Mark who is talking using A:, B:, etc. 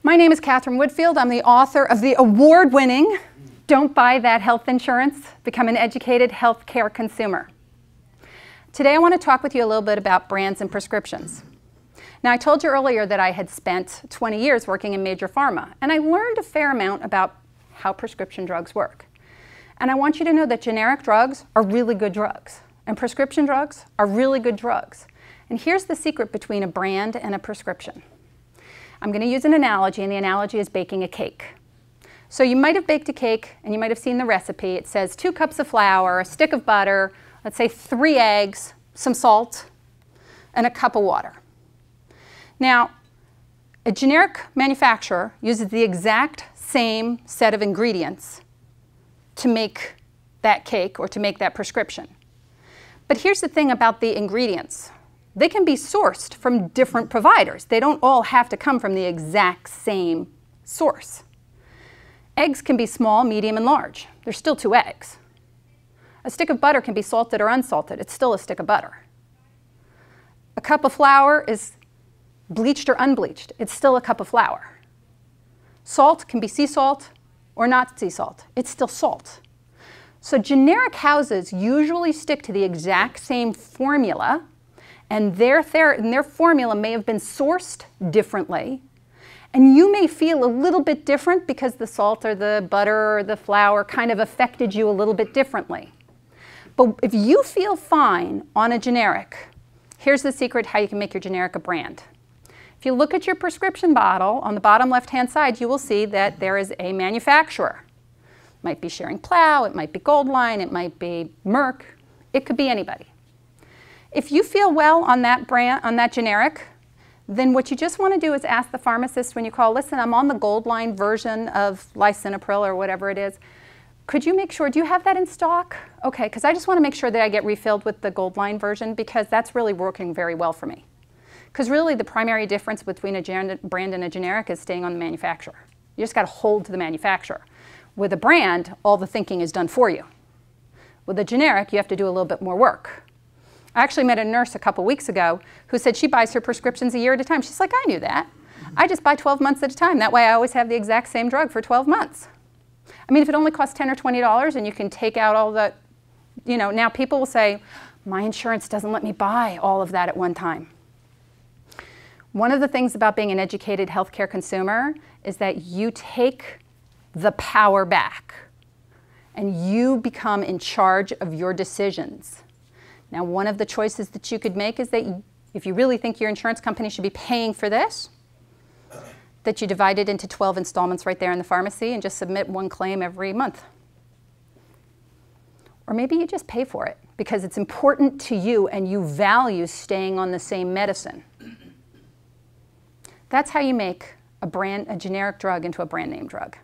A: My name is Katherine Woodfield. I'm the author of the award-winning Don't Buy That Health Insurance, Become an Educated Healthcare Consumer. Today I want to talk with you a little bit about brands and prescriptions. Now, I told you earlier that I had spent 20 years working in major pharma, and I learned a fair amount about how prescription drugs work. And I want you to know that generic drugs are really good drugs, and prescription drugs are really good drugs. And here's the secret between a brand and a prescription. I'm going to use an analogy, and the analogy is baking a cake. So you might have baked a cake, and you might have seen the recipe. It says 2 cups of flour, a stick of butter, let's say 3 eggs, some salt, and a cup of water. Now, a generic manufacturer uses the exact same set of ingredients to make that cake or to make that prescription. But here's the thing about the ingredients. They can be sourced from different providers. They don't all have to come from the exact same source. Eggs can be small, medium, and large. There's still 2 eggs. A stick of butter can be salted or unsalted. It's still a stick of butter. A cup of flour is bleached or unbleached. It's still a cup of flour. Salt can be sea salt or not sea salt. It's still salt. So generic houses usually stick to the exact same formula, and their formula may have been sourced differently, and you may feel a little bit different because the salt or the butter or the flour kind of affected you a little bit differently. But if you feel fine on a generic, here's the secret how you can make your generic a brand. If you look at your prescription bottle, on the bottom left-hand side, you will see that there is a manufacturer. It might be Schering-Plough, it might be Goldline, it might be Merck, it could be anybody. If you feel well on that brand, on that generic, then what you just want to do is ask the pharmacist when you call, listen, I'm on the Goldline version of lisinopril or whatever it is. Could you make sure, do you have that in stock? Okay, because I just want to make sure that I get refilled with the Goldline version because that's really working very well for me. Because really the primary difference between a brand and a generic is staying on the manufacturer. You just got to hold to the manufacturer. With a brand, all the thinking is done for you. With a generic, you have to do a little bit more work. I actually met a nurse a couple weeks ago who said she buys her prescriptions a year at a time. She's like, I knew that. I just buy 12 months at a time. That way I always have the exact same drug for 12 months. I mean, if it only costs $10 or $20 and you can take out all the, now people will say, my insurance doesn't let me buy all of that at one time. One of the things about being an educated healthcare consumer is that you take the power back and you become in charge of your decisions. Now, one of the choices that you could make is that if you really think your insurance company should be paying for this, that you divide it into 12 installments right there in the pharmacy and just submit 1 claim every month. Or maybe you just pay for it because it's important to you and you value staying on the same medicine. That's how you make a generic drug into a brand name drug.